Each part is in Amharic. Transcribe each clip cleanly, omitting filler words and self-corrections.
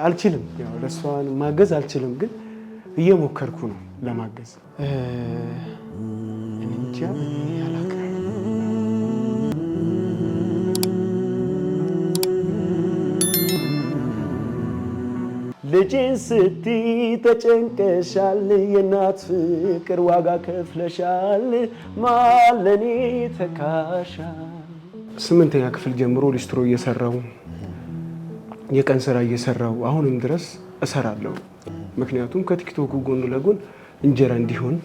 አልችልም ያው ለሷን ማገዝ አልችልም ግን እየሞከርኩ ነው ለማገዝ እንጃ ያላቀ ልጅን ስቲ ተጨንቀሻል የናት ፍቅር ዋጋ ከፍለሻል ማለኔ ተካሻል 8ኛ ክፍል ጀምሮ ሊስትሮ እየሰራው የቀን ስራ እየሰራው አሁንም ድረስ እሰራለሁ ምክንያቱም ከቲክቶክ ጎን ለጎን እንጀራ እንዲሆን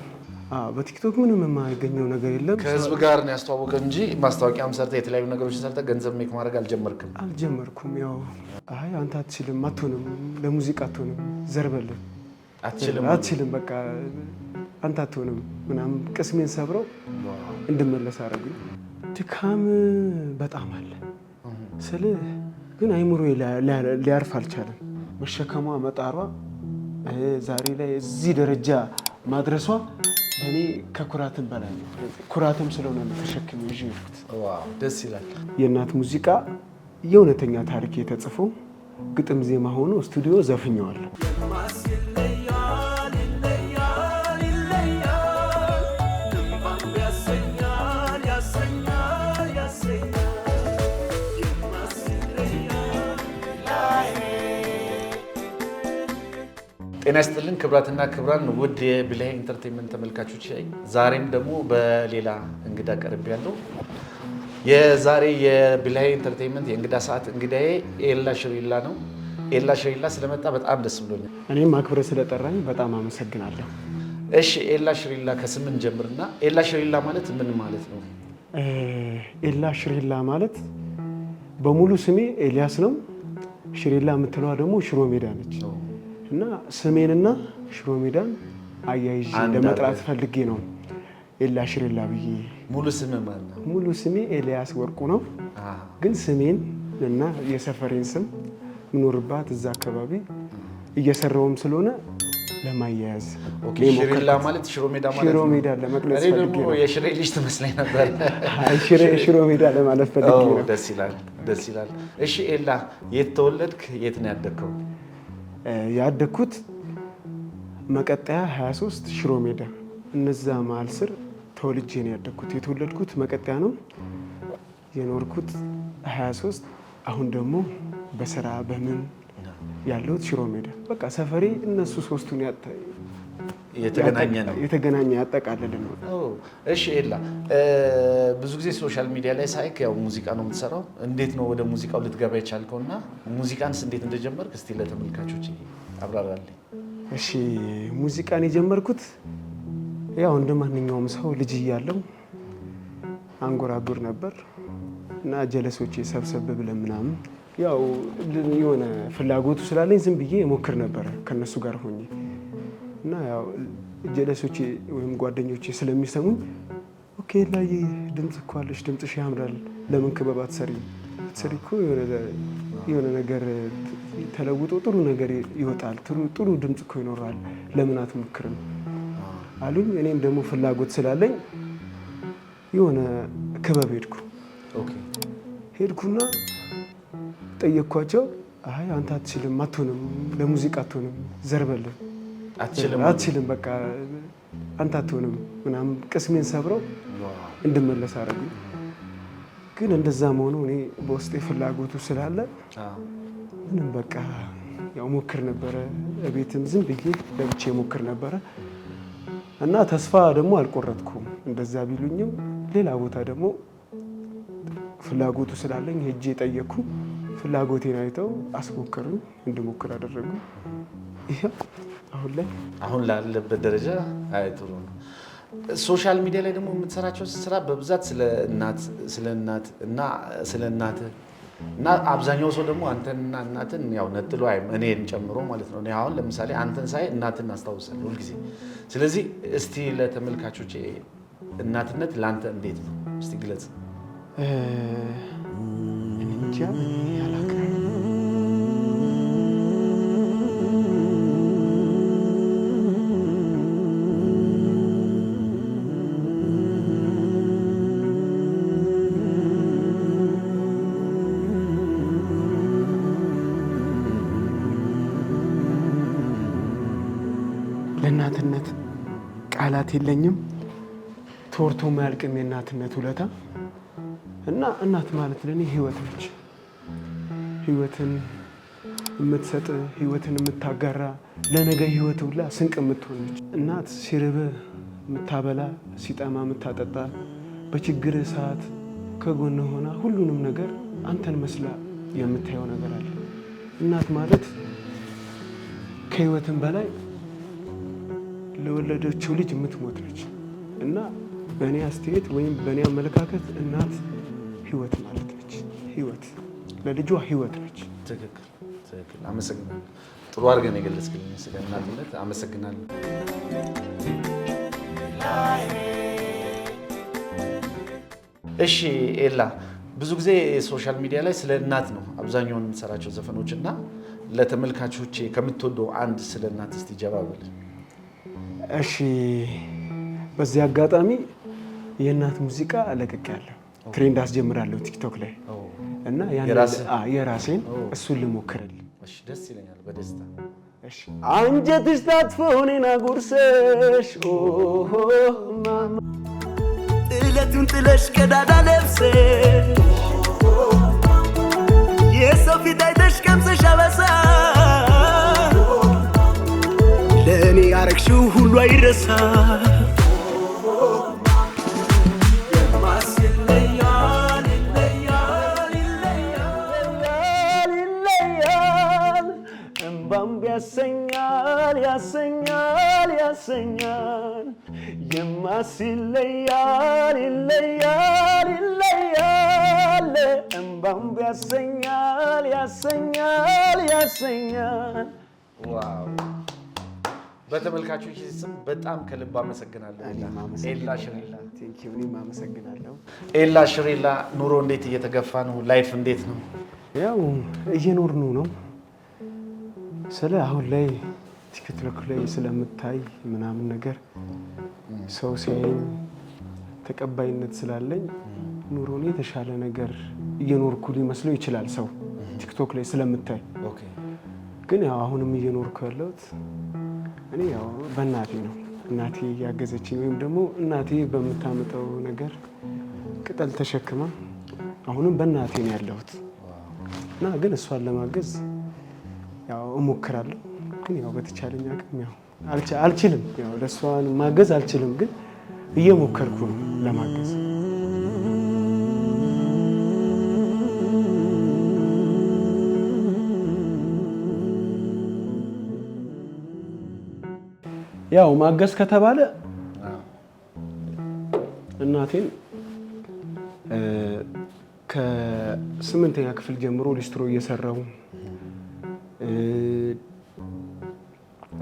በቲክቶክ ምንም የማይገኘው ነገር የለም ከህዝብ ጋር ነው ያስተዋወቀው እንጂ ማስታወቂያም ሰርተ የተለያዩ ነገሮችን ሰርተ ገንዘብ ሜክ ማድረግ አልጀመርኩም ያው አይ አንተ አትችልም አትሆንም ለሙዚቃ አትሆንም ዘርበል አትችልም በቃ አንተ አትሆንም ምናምን ቅስሜን ሰብረው እንድመለስ አረጉኝ ድካም በጣም አለ ስለ ግን አይምሮ ሊያርፍ አልቻለም መሸከሟ መጣሯ ዛሬ ላይ እዚህ ደረጃ ማድረሷ ለኔ ከኩራትም በላይ ነው ኩራትም ስለሆነ ተሸክም ይዤት ዋው ደስ ይላል የእናት ሙዚቃ የእውነተኛ ታሪክ የተጽፎ ግጥም ዜማ ሆኖ ስቱዲዮ ዘፍኛዋል ጤና ይስጥልን ክብራትና ክብራን ውድ የብላይ ኢንተርቴይንመንት ተመልካቾች ዛሬም ደግሞ በሌላ እንግዳ ቀርቤያለሁ የዛሬ የብላይ ኢንተርቴይንመንት የእንግዳ ሰዓት እንግዳዬ ኤላ ሽሪላ ነው ኤላ ሽሪላ ስለመጣ በጣም ደስ ብሎኛል እኔም አክብረ ስለጠራኝ በጣም አመሰግናለሁ እሺ ኤላ ሽሪላ ከስምን ጀምርና ኤላ ሽሪላ ማለት ምን ማለት ነው ኤላ ሽሪላ ማለት በሙሉ ስሜ ኤልያስ ነው ሽሪላ የምትለዋ ደግሞ ሽሮ ሜዳ ነች እና ስሜንና ሽሮ ሜዳን አያይዤ ለመጥራት ፈልጌ ነው ኤላ ሽሪላ ብዬ ሙሉ ስም ማለት ነው ሙሉ ስሜ ኤልያስ ወርቁ ነው ግን ስሜን እና የሰፈሬን ስም ምኖርባት እዛ አካባቢ እየሰራውም ስለሆነ ለማያያዝ ኦኬ ሽሪላ ማለት ሽሮ ሜዳ ማለት ሽሮ ሜዳ ለመግለጽ ፈልጌ ነው እኔ የሽሬ ልጅ ትመስለኝ ነበር አይ ሽሮ ሜዳ ለማለት ፈልጌ ነው ደስ ይላል እሺ ኤላ የት ተወለድክ የት ነው ያደግከው ያደኩት መቀጠያ 23 ሽሮ ሜዳ እነዛ መሀል ስር ተወልጄ ነው ያደኩት የተወለድኩት መቀጠያ ነው የኖርኩት 23 አሁን ደግሞ በስራ በምን ያለሁት ሽሮ ሜዳ በቃ ሰፈሬ እነሱ ሶስቱን የተገናኘ ያጠቃለለ ነው እሺ ኤላ ብዙ ጊዜ ሶሻል ሚዲያ ላይ ሳይክ ያው ሙዚቃ ነው የምትሰራው እንዴት ነው ወደ ሙዚቃው ልትገባ የቻልከውና ሙዚቃንስ እንዴት እንደጀመርክ እስቲ ለተመልካቾች አብራራልኝ እሺ ሙዚቃን የጀመርኩት ያው እንደማንኛውም ሰው ልጅ እያለሁ አንጎራጉር ነበር እና ጀለሶቼ ሰብሰብ ብለን ምናምን ያው የሆነ ፍላጎቱ ስላለኝ ዝም ብዬ ሞክር ነበር ከነሱ ጋር ሆኜ እና ያው ጀለሶቼ ወይም ጓደኞቼ ስለሚሰሙኝ ኦኬ ላይ ድምጽ እኮ አለሽ ድምጽሽ ያምራል ለምን ክበባት ሰሪ እኮ የሆነ ነገር ተለውጦ ጥሩ ነገር ይወጣል ጥሩ ድምጽ እኮ ይኖራል ለምን አትሞክርም አሉኝ እኔም ደግሞ ፍላጎት ስላለኝ የሆነ ክበብ ሄድኩና ጠየቅኳቸው አይ አንተ አትችልም አትሆንም ለሙዚቃ አትሆንም ዘርበል አትችልም በቃ አንተ አትሆንም ምናምን ቅስሜን ሰብረው እንድመለስ አረጉኝ ግን እንደዛም ሆኖ እኔ በውስጤ ፍላጎቱ ስላለ ምንም በቃ ያው ሞክር ነበረ እቤትም ዝም ብዬ ለብቻ ሞክር ነበረ እና ተስፋ ደግሞ አልቆረጥኩም እንደዛ ቢሉኝም ሌላ ቦታ ደግሞ ፍላጎቱ ስላለኝ ሄጄ ጠየቅኩ ፍላጎቴን አይተው አስሞከሩኝ እንድሞክር አደረጉ ይሄ አሁን ላለበት ደረጃ አይጥሩ ነው ሶሻል ሚዲያ ላይ ደግሞ የምትሰራቸው ስራ በብዛት ስለ እናት እና አብዛኛው ሰው ደግሞ አንተንና እናትን ያው ነጥሎ እኔን ጨምሮ ማለት ነው እኔ አሁን ለምሳሌ አንተን ሳይ እናትን አስታውሳለሁ ሁሉ ጊዜ ስለዚህ እስቲ ለተመልካቾች እናትነት ላንተ እንዴት ነው እስቲ ግለጽ እንጃ ያላቀ የእናትነት ቃላት የለኝም። ተወርቶ ማያልቅም የእናትነት ውለታ እና እናት ማለት ለኔ ህይወት ነች። ህይወትን የምትሰጥ ህይወትን የምታጋራ ለነገ ህይወት ሁላ ስንቅ የምትሆን ነች። እናት ሲርብህ የምታበላ ሲጠማ የምታጠጣ በችግር ሰዓት ከጎን ሆና ሁሉንም ነገር አንተን መስላ የምታየው ነገር አለ። እናት ማለት ከህይወትም በላይ ለወለደችው ልጅ የምትሞት ነች እና በእኔ አስተያየት ወይም በእኔ አመለካከት እናት ህይወት ማለት ነች። ህይወት ለልጇ ህይወት ነች። ትክክል። አመሰግናለሁ። ጥሩ አድርገን የገለጽክልኝ ስለ እናትነት አመሰግናለሁ። እሺ ኤላ፣ ብዙ ጊዜ ሶሻል ሚዲያ ላይ ስለ እናት ነው አብዛኛውን የምትሰራቸው ዘፈኖች እና ለተመልካቾች ከምትወደው አንድ ስለ እናት እስቲ ጀባ በል። እሺ፣ በዚህ አጋጣሚ የእናት ሙዚቃ ለቅቄያለሁ። ትሬንድ አስጀምራለሁ ቲክቶክ ላይ እና የራሴን እሱን ልሞክርልህ። እሺ፣ ደስ ይለኛል በደስታ። እሺ፣ አንጀትሽ ታጥፎ እኔን አጉርሰሽ ማማ ጥለቱን ጥለሽ ቀዳዳ ለብሰሽ የሰው ፊት አይተሽ ቀምሰሽ አበሳ ለእኔ ያረግሽው ሁሉ አይረሳ። ያሰኛል የማስለያል ይለያል እምባም ያሰኛል። ዋው! በተመልካቾች ስም በጣም ከልብ አመሰግናለሁ። ኤላ ሽሬላ። እኔም አመሰግናለሁ። ኤላ ሽሬላ፣ ኑሮ እንዴት እየተገፋ ነው? ላይፍ እንዴት ነው? ያው እየኖርኑ ነው። ስለ አሁን ላይ ቲክቶክ ላይ ስለምታይ ምናምን ነገር ሰው ሲያየኝ ተቀባይነት ስላለኝ ኑሮን የተሻለ ነገር እየኖርኩ ሊመስለው ይችላል ሰው ቲክቶክ ላይ ስለምታይ። ግን ያው አሁንም እየኖርኩ ያለሁት እኔ ያው በእናቴ ነው። እናቴ ያገዘችኝ ወይም ደግሞ እናቴ በምታመጣው ነገር ቅጠል ተሸክማ አሁንም በእናቴ ነው ያለሁት እና ግን እሷን ለማገዝ ያው እሞክራለሁ። ግን ያው በተቻለኝ አቅም ያው አልችልም፣ ያው ለእሷን ማገዝ አልችልም፣ ግን እየሞከርኩ ነው ለማገዝ። ያው ማገዝ ከተባለ እናቴን ከ8ኛ ክፍል ጀምሮ ሊስትሮ እየሰራው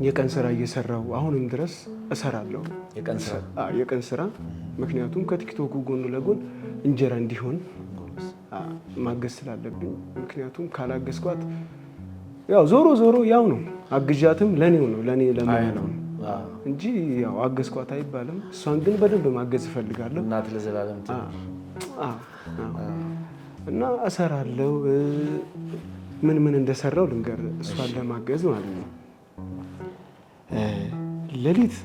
የቀን ስራ እየሰራው አሁንም ድረስ እሰራለሁ። የቀን ስራ ምክንያቱም ከቲክቶኩ ጎን ለጎን እንጀራ እንዲሆን ማገዝ ስላለብኝ። ምክንያቱም ካላገዝኳት ያው ዞሮ ያው ነው፣ አግዣትም ለኔው ነው ለኔ ለማያለው ነው እንጂ ያው አገዝኳት አይባልም። እሷን ግን በደንብ ማገዝ እፈልጋለሁ። እናት ለዘላለም እና እሰራለሁ። ምን እንደሰራው ልንገር፣ እሷን ለማገዝ ማለት ነው። ሌሊት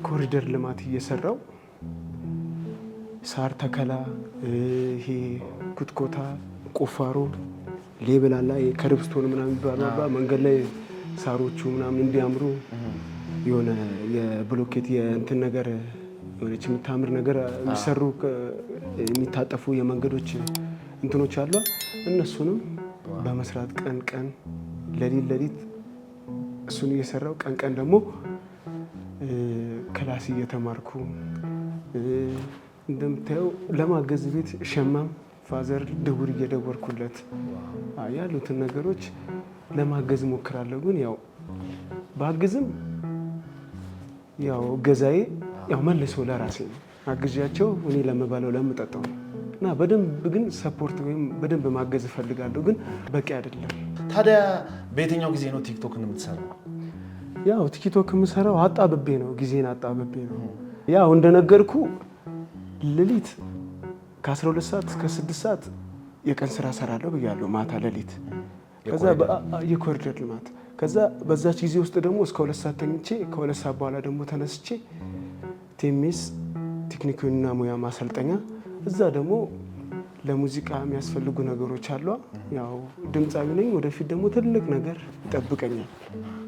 ኮሪደር ልማት እየሰራው ሳር ተከላ፣ ይሄ ኩትኮታ፣ ቁፋሮ፣ ሌብላላ ከርብስቶን ምናምን ይባላል። መንገድ ላይ ሳሮቹ ምናምን እንዲያምሩ የሆነ የብሎኬት የእንትን ነገር የሆነች የምታምር ነገር የሚሰሩ የሚታጠፉ የመንገዶች እንትኖች አሉ። እነሱንም በመስራት ቀን ሌሊት እሱን እየሰራው ቀን ደግሞ ክላስ እየተማርኩ እንደምታየው ለማገዝ ቤት ሸማም ፋዘር ደውል እየደወርኩለት ያሉትን ነገሮች ለማገዝ ሞክራለሁ። ግን ያው ባግዝም ያው ገዛዬ ያው መልሶ ለራሴ ነው። አግዣቸው እኔ ለምባለው ለምጠጣው እና በደንብ ግን ሰፖርት ወይም በደንብ ማገዝ እፈልጋለሁ፣ ግን በቂ አይደለም። ታዲያ በየትኛው ጊዜ ነው ቲክቶክን የምትሰራው? ያው ቲክቶክ የምሰራው አጣብቤ ነው፣ ጊዜን አጣብቤ ነው። ያው እንደነገርኩ ሌሊት ከ12 ሰዓት እስከ 6 ሰዓት የቀን ስራ ሰራለሁ ብያለሁ፣ ማታ ሌሊት። ከዛ የኮሪደር ልማት ከዛ በዛች ጊዜ ውስጥ ደግሞ እስከ 2 ሰዓት ተኝቼ ከ2 ሰዓት በኋላ ደግሞ ተነስቼ ቴሜስ ቴክኒክና ሙያ ማሰልጠኛ እዛ ደግሞ ለሙዚቃ የሚያስፈልጉ ነገሮች አሉ። ያው ድምፃዊ ነኝ። ወደፊት ደግሞ ትልቅ ነገር ይጠብቀኛል።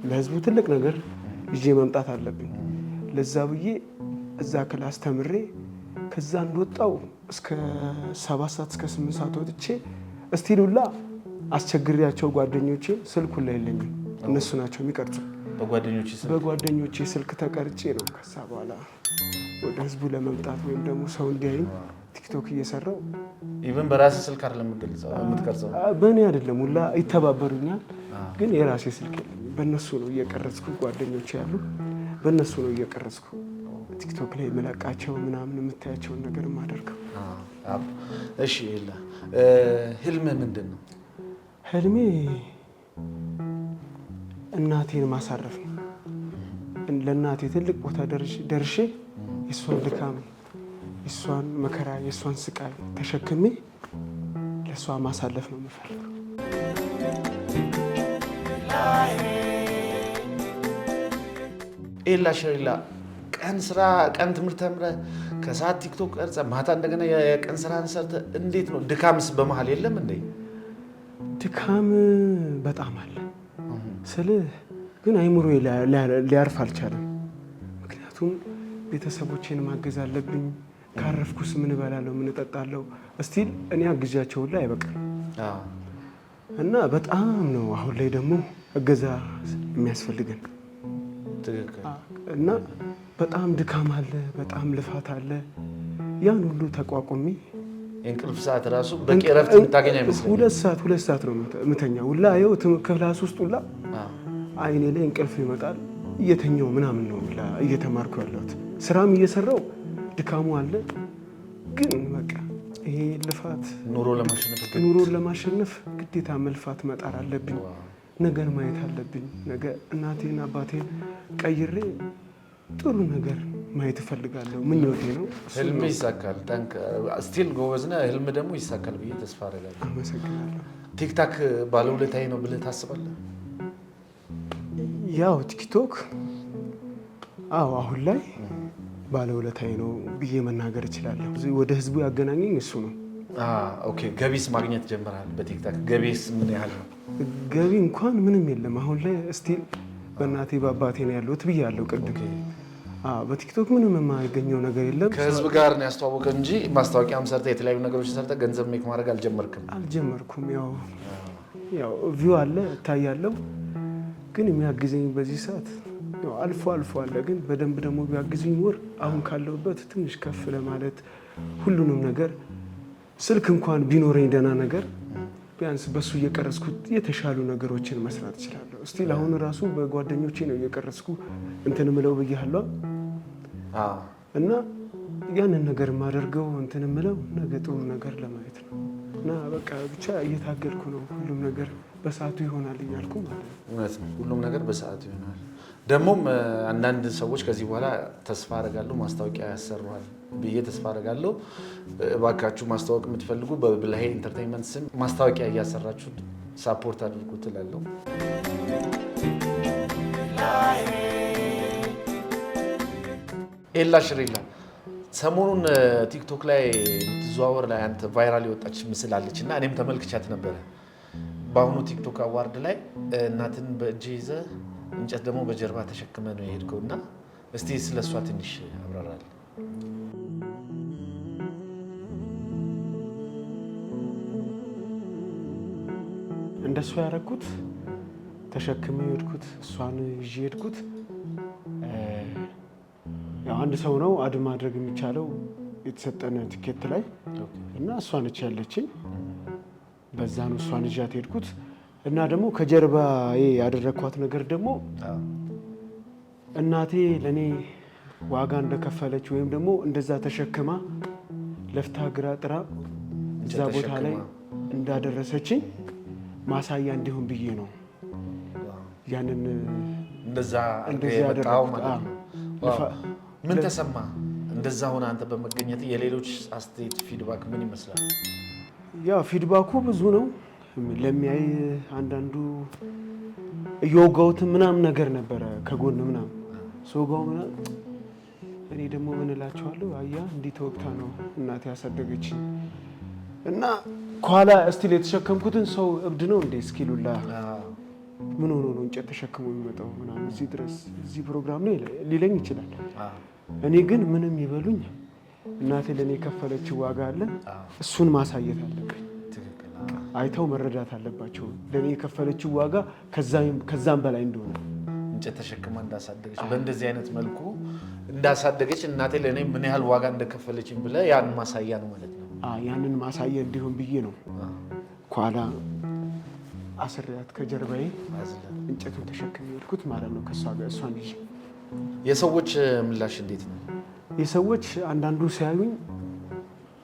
ለህዝቡ ትልቅ ነገር ይዤ መምጣት አለብኝ። ለዛ ብዬ እዛ ክላስ ተምሬ ከዛ እንደወጣው እስከ 7 ሰዓት እስከ 8 ሰዓት ወጥቼ እስቲሉላ አስቸግሪያቸው ጓደኞቼ ስልኩ ላይ የለኝም። እነሱ ናቸው የሚቀርጹ። በጓደኞቼ ስልክ ተቀርጬ ነው ከዛ በኋላ ወደ ህዝቡ ለመምጣት ወይም ደግሞ ሰው እንዲያይኝ ቲክቶክ እየሰራው ኢቭን በራሴ ስልክ አይደለም የምትቀርጸው። በእኔ አይደለም ሁላ ይተባበሩኛል፣ ግን የራሴ ስልክ የለኝም። በእነሱ ነው እየቀረጽኩ ጓደኞቼ ያሉ በእነሱ ነው እየቀረጽኩ ቲክቶክ ላይ የምለቃቸው ምናምን የምታያቸውን ነገር የማደርገው። እሺ ህልምህ ምንድን ነው? ህልሜ እናቴን ማሳረፍ ነው። ለእናቴ ትልቅ ቦታ ደርሼ የእሷን ድካም፣ የእሷን መከራ፣ የእሷን ስቃይ ተሸክሜ ለእሷ ማሳለፍ ነው የምፈልገው። ኤላ ሽሬላ ቀን ትምህርት ተምረህ ከሰዓት ቲክቶክ ቀርጸህ ማታ እንደገና የቀን ስራህን ሰርተህ እንዴት ነው? ድካምስ በመሀል የለም እንዴ? ድካም በጣም አለ ስልህ ግን አይምሮ ሊያርፍ አልቻለም። ምክንያቱም ቤተሰቦቼን ማገዝ አለብኝ። ካረፍኩስ ምን እበላለሁ? ምን እጠጣለሁ? እስቲል እኔ አግዣቸው ላይ አይበቃም እና በጣም ነው አሁን ላይ ደግሞ እገዛ የሚያስፈልገን እና በጣም ድካም አለ፣ በጣም ልፋት አለ። ያን ሁሉ ተቋቁሜ የእንቅልፍ ሰዓት ራሱ በቂ እረፍት የምታገኝ አይመስለኝም። 2 ሰዓት ነው የምተኛው። ሁላ ይኸው ክላስ ውስጥ ሁላ አይኔ ላይ እንቅልፍ ይመጣል። እየተኛው ምናምን ነው ሁላ እየተማርኩ ያለሁት። ስራም እየሰራው ድካሙ አለ። ግን በቃ ይሄ ልፋት ኑሮን ለማሸነፍ ግዴታ መልፋት መጣር አለብኝ። ነገር ማየት አለብኝ። ነገ እናቴን አባቴን ቀይሬ ጥሩ ነገር ማየት እፈልጋለሁ። ምኞቴ ነው። ህልም ይሳካል። ስቲል ጎበዝ ነህ። ህልም ደግሞ ይሳካል ብዬ ተስፋ አደርጋለሁ። አመሰግናለሁ። ቲክታክ ባለውለታዬ ነው ብለህ ታስባለህ? ያው ቲክቶክ አሁን ላይ ባለውለታዬ ነው ብዬ መናገር እችላለሁ። ወደ ህዝቡ ያገናኘኝ እሱ ነው። ኦኬ። ገቢስ ማግኘት ጀምረሃል በቲክታክ? ገቢስ ምን ያህል ነው? ገቢ እንኳን ምንም የለም አሁን ላይ። ስቲል በእናቴ በአባቴ ነው ያለሁት ብያለሁ ቅድም። በቲክቶክ ምንም የማይገኘው ነገር የለም። ከህዝብ ጋር ነው ያስተዋወቀ እንጂ ማስታወቂያም ሰርተህ የተለያዩ ነገሮችን ሰርተህ ገንዘብ ሜክ ማድረግ አልጀመርኩም። ያው ቪው አለ እታያለሁ፣ ግን የሚያግዘኝ በዚህ ሰዓት አልፎ አለ። ግን በደንብ ደግሞ ቢያግዙኝ ወር አሁን ካለሁበት ትንሽ ከፍ ለማለት ሁሉንም ነገር ስልክ እንኳን ቢኖረኝ ደህና ነገር ቢያንስ በሱ እየቀረስኩት የተሻሉ ነገሮችን መስራት እችላለሁ። እስቲል አሁን ራሱ በጓደኞቼ ነው እየቀረስኩ እንትን ምለው ብያለሁ እና ያንን ነገር የማደርገው እንትን ምለው ነገ ጥሩ ነገር ለማየት ነው እና በቃ ብቻ እየታገልኩ ነው። ሁሉም ነገር በሰዓቱ ይሆናል እያልኩ ማለት ነው። እውነት ነው፣ ሁሉም ነገር በሰዓቱ ይሆናል። ደግሞም አንዳንድ ሰዎች ከዚህ በኋላ ተስፋ አደርጋለሁ ማስታወቂያ ያሰሩሃል ብዬ ተስፋ አደርጋለሁ። እባካችሁ ማስታወቅ የምትፈልጉ በብልሃይ ኢንተርቴይንመንት ስም ማስታወቂያ እያሰራችሁ ሳፖርት አድርጉ ትላለሁ። ኤላ ሽሬላ ሰሞኑን ቲክቶክ ላይ የምትዘዋወር ላይ አንተ ቫይራል የወጣች ምስል አለች እና እኔም ተመልክቻት ነበረ። በአሁኑ ቲክቶክ አዋርድ ላይ እናትን በእጅ ይዘህ እንጨት ደግሞ በጀርባ ተሸክመ ነው የሄድከው እና እስቲ ስለሷ ትንሽ አብራራል። እንደሱ ያደረኩት ተሸክሜ የሄድኩት እሷን ይዤ የሄድኩት ያው አንድ ሰው ነው አድ ማድረግ የሚቻለው የተሰጠነ ቲኬት ላይ እና እሷ ነች ያለችኝ። በዛ ነው እሷን ይዣት ሄድኩት እና ደግሞ ከጀርባ ያደረኳት ነገር ደግሞ እናቴ ለኔ ዋጋ እንደከፈለች ወይም ደግሞ እንደዛ ተሸክማ ለፍታ ግራ ጥራ እዛ ቦታ ላይ እንዳደረሰችኝ ማሳያ እንዲሆን ብዬ ነው ያንን እንደዛ ያደረኩት ማለት ነው። ምን ተሰማ እንደዛ ሆነ አንተ በመገኘት? የሌሎች አስተያየት ፊድባክ ምን ይመስላል? ያው ፊድባኩ ብዙ ነው። ለሚያይ አንዳንዱ እየወጋሁት ምናምን ነገር ነበረ ከጎን ምናምን ሶጋው ምናምን እኔ ደግሞ ምን እላቸዋለሁ አያ እንዲህ ተወቅታ ነው እናቴ ያሳደገችኝ እና ኋላ እስቲል የተሸከምኩትን ሰው እብድ ነው እንደ እስኪሉላ ምን ሆኖ ነው እንጨት ተሸክሞ የሚመጣው ምናምን እዚህ ድረስ እዚህ ፕሮግራም ነው ሊለኝ ይችላል። እኔ ግን ምንም ይበሉኝ እናቴ ለኔ የከፈለችው ዋጋ አለ እሱን ማሳየት አለብኝ። አይተው መረዳት አለባቸው ለኔ የከፈለችው ዋጋ ከዛም በላይ እንደሆነ እንጨት ተሸክማ እንዳሳደገች በእንደዚህ አይነት መልኩ እንዳሳደገች እናቴ ለኔ ምን ያህል ዋጋ እንደከፈለችኝ ብለ ያን ማሳያ ነው ማለት ነው። ያንን ማሳያ እንዲሆን ብዬ ነው ኋላ አስሪያት ከጀርባዬ እንጨቱን ተሸክሜ ሄድኩት ማለት ነው ከሷ ጋር እሷን ይዤ። የሰዎች ምላሽ እንዴት ነው? የሰዎች አንዳንዱ ሲያዩኝ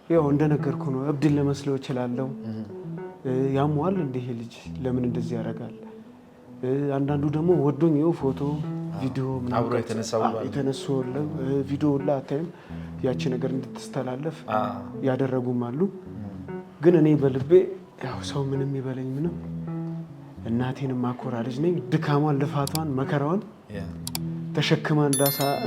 ያው እንደነገርኩ ነው እብድን ለመስለው እችላለሁ። ያሟል እንደ ይሄ ልጅ ለምን እንደዚህ ያደርጋል? አንዳንዱ ደግሞ ወዶኝ ይኸው ፎቶ ቪዲዮ አብሮ የተነሳው ቪዲዮ አታይም ያቺ ነገር እንድትስተላለፍ ያደረጉም አሉ። ግን እኔ በልቤ ያው ሰው ምንም ይበለኝ ምንም እናቴን ማኮራ ልጅ ነኝ። ድካሟን ልፋቷን መከራዋን ተሸክማ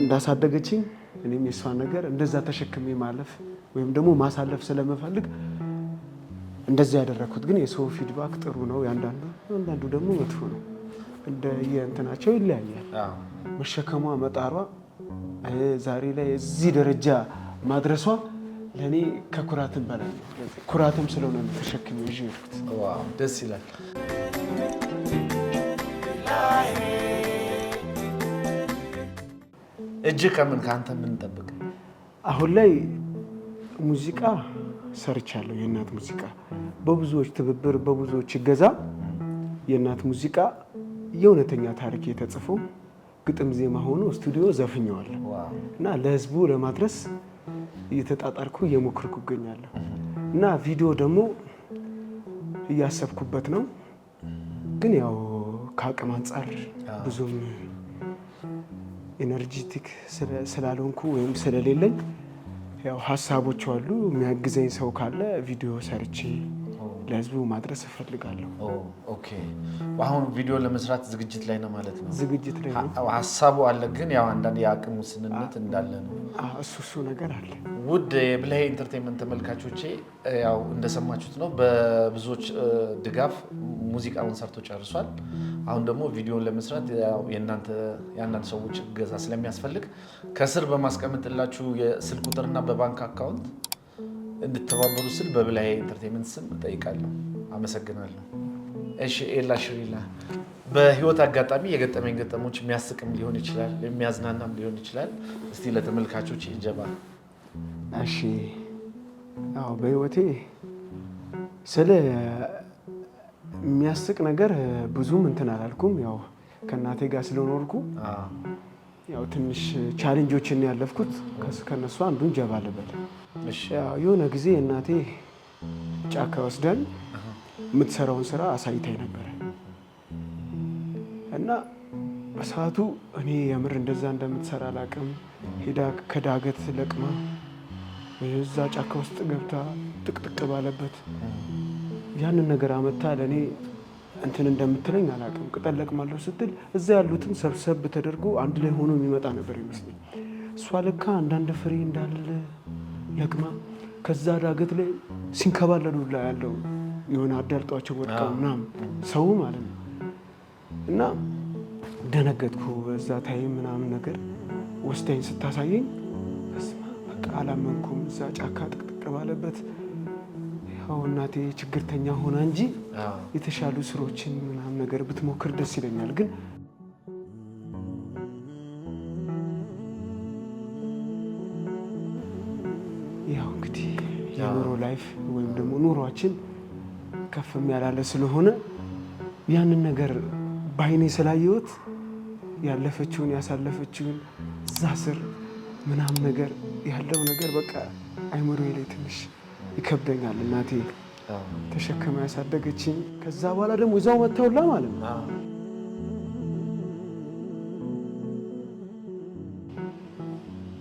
እንዳሳደገችኝ እኔም የሷን ነገር እንደዛ ተሸክሜ ማለፍ ወይም ደግሞ ማሳለፍ ስለምፈልግ እንደዚህ ያደረኩት። ግን የሰው ፊድባክ ጥሩ ነው ያንዳንዱ ደግሞ መጥፎ ነው። እንደ የእንትናቸው ይለያያል። መሸከሟ መጣሯ ዛሬ ላይ እዚህ ደረጃ ማድረሷ ለኔ ከኩራትም በላይ ነው። ኩራትም ስለሆነ ነው ተሸክሜ ይዤ ሄድኩት። ዋው ደስ ይላል። እጅ ከምን ካንተ ምን ጠብቅ? አሁን ላይ ሙዚቃ ሰርቻለሁ። የእናት ሙዚቃ በብዙዎች ትብብር በብዙዎች እገዛ የእናት ሙዚቃ የእውነተኛ ታሪክ የተጽፎ ግጥም ዜማ ሆኖ ስቱዲዮ ዘፍኘዋለሁ እና ለህዝቡ ለማድረስ እየተጣጣርኩ እየሞከርኩ እገኛለሁ እና ቪዲዮ ደግሞ እያሰብኩበት ነው። ግን ያው ከአቅም አንጻር ብዙም ኤነርጂቲክ ስላልሆንኩ ወይም ስለሌለኝ ያው ሀሳቦች አሉ። የሚያግዘኝ ሰው ካለ ቪዲዮ ሰርቼ ለህዝቡ ማድረስ እፈልጋለሁ። ኦኬ አሁን ቪዲዮ ለመስራት ዝግጅት ላይ ነው ማለት ነው? ዝግጅት ላይ ነው። ሀሳቡ አለ ግን ያው አንዳንድ የአቅሙ ስንነት እንዳለ ነው። እሱ ነገር አለ። ውድ የብልሄ ኢንተርቴንመንት ተመልካቾቼ ያው እንደሰማችሁት ነው በብዙዎች ድጋፍ ሙዚቃውን ሰርቶ ጨርሷል። አሁን ደግሞ ቪዲዮን ለመስራት ያው የእናንተ ሰዎች እገዛ ስለሚያስፈልግ ከስር በማስቀመጥላችሁ የስልክ ቁጥርና በባንክ አካውንት እንድትተባበሩ ስል በብልሄ ኢንተርቴንመንት ስም እጠይቃለሁ። አመሰግናለሁ። እሺ ኤላ ሽሪላ፣ በህይወት አጋጣሚ የገጠመኝ ገጠሞች የሚያስቅም ሊሆን ይችላል የሚያዝናናም ሊሆን ይችላል። እስቲ ለተመልካቾች እንጀባ። እሺ አዎ በህይወቴ ስለ የሚያስቅ ነገር ብዙም እንትን አላልኩም። ያው ከእናቴ ጋር ስለኖርኩ ያው ትንሽ ቻሌንጆችን ያለፍኩት ከነሱ አንዱን ጀባ ልበል። የሆነ ጊዜ እናቴ ጫካ ወስደን የምትሰራውን ስራ አሳይታኝ ነበረ እና በሰዓቱ እኔ የምር እንደዛ እንደምትሰራ አላውቅም። ሄዳ ከዳገት ለቅማ እዛ ጫካ ውስጥ ገብታ ጥቅጥቅ ባለበት ያንን ነገር አመታ ለእኔ እንትን እንደምትለኝ አላውቅም። ቅጠል ለቅማለሁ ስትል እዛ ያሉትን ሰብሰብ ተደርጎ አንድ ላይ ሆኖ የሚመጣ ነበር ይመስለኝ። እሷ ለካ አንዳንድ ፍሬ እንዳለ ለቅማ ከዛ ዳገት ላይ ሲንከባለሉ ላይ ያለው የሆነ አዳልጧቸው ወድቀው ምናምን ሰው ማለት ነው። እና ደነገጥኩ። በዛ ታይም ምናምን ነገር ወስዳኝ ስታሳየኝ በቃ አላመንኩም። እዛ ጫካ ጥቅጥቅ ባለበት ያው እናቴ ችግርተኛ ሆና እንጂ የተሻሉ ስሮችን ምናምን ነገር ብትሞክር ደስ ይለኛል። ግን ያው እንግዲህ የኑሮ ላይፍ ወይም ደግሞ ኑሯችን ከፍም ያላለ ስለሆነ ያንን ነገር በአይኔ ስላየሁት ያለፈችውን ያሳለፈችውን እዛ ስር ምናምን ነገር ያለው ነገር በቃ አይምሮዬ ላይ ትንሽ ይከብደኛል። እናቴ ተሸከማ ያሳደገችኝ ከዛ በኋላ ደግሞ እዛው መተውላ ማለት ነው።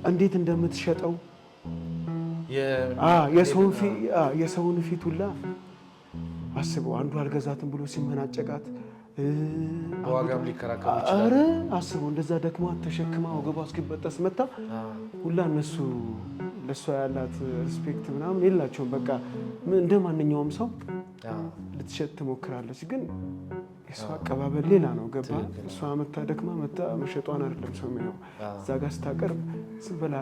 እንዴት እንደምትሸጠው የሰውን ፊት ሁላ አስበው። አንዱ አልገዛትም ብሎ ሲመናጨቃት በዋጋም ሊከራከሩ ይችላል። አረ አስቡ እንደዛ ደክማ ተሸክማ ወገቧ እስኪበጠስ መታ ሁላ እነሱ ለሷ ያላት ሪስፔክት ምናምን የላቸውም። በቃ እንደ ማንኛውም ሰው ልትሸጥ ትሞክራለች፣ ግን የሷ አቀባበል ሌላ ነው። ገባ እሷ መታ ደክማ መታ መሸጧን አይደለም ሰው የሚለው እዛ ጋር ስታቀርብ ዝም ብላ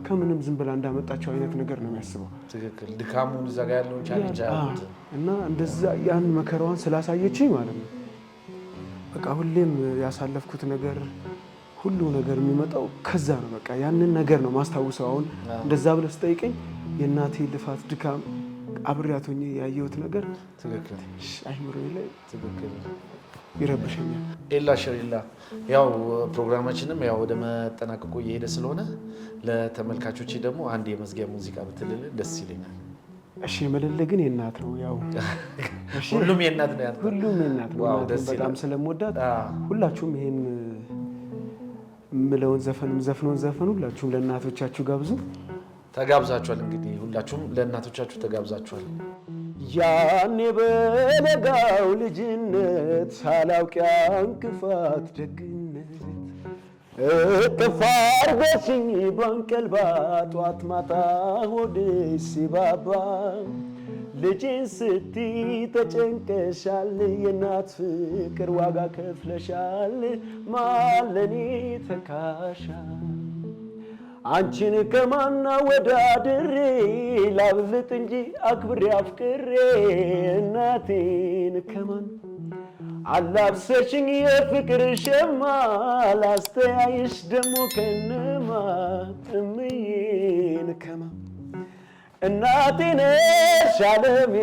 ከምንም ዝም ብላ እንዳመጣቸው አይነት ነገር ነው የሚያስበው። ትክክል። ድካሙን እዛ ጋር ያለውን ቻሌንጅ አያውቁት እና እንደዛ ያን መከራዋን ስላሳየችኝ ማለት ነው በቃ ሁሌም ያሳለፍኩት ነገር ሁሉ ነገር የሚመጣው ከዛ ነው። በቃ ያንን ነገር ነው ማስታውሰው። አሁን እንደዛ ብለህ ስጠይቀኝ የእናቴ ልፋት ድካም አብሬያት ሆኜ ያየሁት ነገር ትክክል አይምሮዬ ላይ ትክክል ይረብሸኛል። ኤላ ሽሪላ ያው ፕሮግራማችንም ያው ወደ መጠናቀቁ እየሄደ ስለሆነ ለተመልካቾች ደግሞ አንድ የመዝጊያ ሙዚቃ ብትልልን ደስ ይለኛል። እሺ መልልህ ግን የእናት ነው ያው ሁሉም የእናት ነው ያንተ ሁሉም የእናት ነው። በጣም ስለምወዳት ሁላችሁም ይሄን ምለውን ዘፈኑን ዘፈኑ ሁላችሁም ለእናቶቻችሁ ጋብዙ። ተጋብዛችኋል። እንግዲህ ሁላችሁም ለእናቶቻችሁ ተጋብዛችኋል። ያኔ በለጋው ልጅነት ሳላውቅ ያን ክፋት ደግነት እቅፍ አድርገሽኝ በእንቅልባ ጧት ማታ ሆድሽ ሲባባ ልጅን ስትይ ተጨንቀሻል፣ የእናት ፍቅር ዋጋ ከፍለሻል፣ ማለኔ ተካሻል። አንቺን ከማና ወዳድሬ ላብልጥ እንጂ አክብሬ አፍቅሬ እናቴን ከማን አላብሰሽኝ የፍቅር ሸማ ላስተያይሽ ደሞ ከነማ እምዬን ከማ እናቴ ነሽ ዓለሜ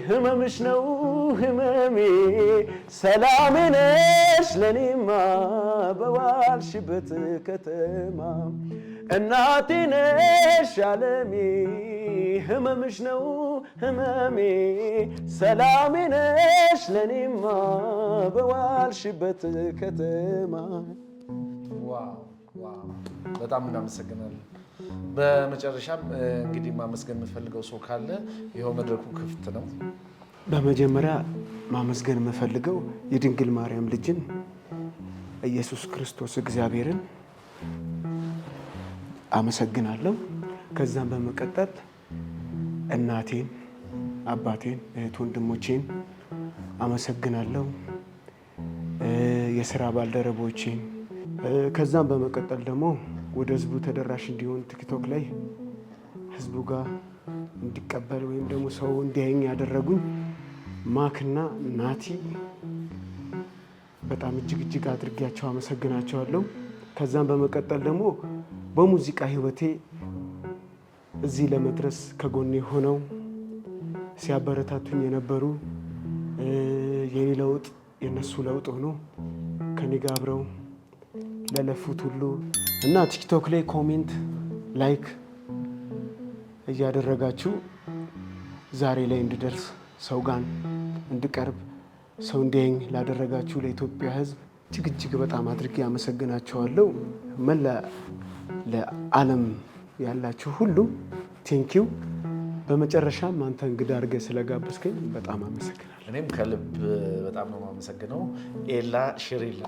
ህመምሽ ነው ህመሜ ሰላሜ ነሽ ለኔማ በዋልሽበት ከተማ እናቴ ነሽ ዓለሜ ህመምሽ ነው ህመሜ ሰላሜ ነሽ ለኔማ በዋልሽበት ከተማ። ዋው ዋው በጣም እናመሰግናለን። በመጨረሻም እንግዲህ ማመስገን የምፈልገው ሰው ካለ ይኸው መድረኩ ክፍት ነው። በመጀመሪያ ማመስገን የምፈልገው የድንግል ማርያም ልጅን ኢየሱስ ክርስቶስ እግዚአብሔርን አመሰግናለሁ። ከዛም በመቀጠል እናቴን፣ አባቴን፣ እህት ወንድሞቼን አመሰግናለሁ። የስራ ባልደረቦቼን ከዛም በመቀጠል ደግሞ ወደ ህዝቡ ተደራሽ እንዲሆን ቲክቶክ ላይ ህዝቡ ጋር እንዲቀበል ወይም ደግሞ ሰው እንዲያየኝ ያደረጉኝ ማክና ናቲ በጣም እጅግ አድርጌያቸው አመሰግናቸዋለሁ። ከዛም በመቀጠል ደግሞ በሙዚቃ ህይወቴ እዚህ ለመድረስ ከጎኔ ሆነው ሲያበረታቱኝ የነበሩ የኔ ለውጥ የነሱ ለውጥ ሆኖ ከኔ ጋር አብረው ለለፉት ሁሉ እና ቲክቶክ ላይ ኮሜንት ላይክ እያደረጋችሁ ዛሬ ላይ እንድደርስ ሰው ጋር እንድቀርብ ሰው እንዲያየኝ ላደረጋችሁ ለኢትዮጵያ ህዝብ እጅግ በጣም አድርጌ አመሰግናቸዋለሁ። መላ ለዓለም ያላችሁ ሁሉ ቴንኪው። በመጨረሻም አንተ እንግዳ አድርገህ ስለጋበዝከኝ በጣም አመሰግናለሁ። እኔም ከልብ በጣም ነው የማመሰግነው። ኤላ ሽሪላ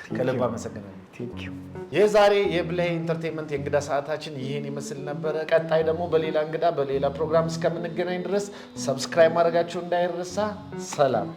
ከልብ አመሰግናለሁ። ቴንኪው። የዛሬ የብላይ ኢንተርቴንመንት የእንግዳ ሰዓታችን ይህን ይመስል ነበረ። ቀጣይ ደግሞ በሌላ እንግዳ በሌላ ፕሮግራም እስከምንገናኝ ድረስ ሰብስክራይብ ማድረጋችሁ እንዳይረሳ። ሰላም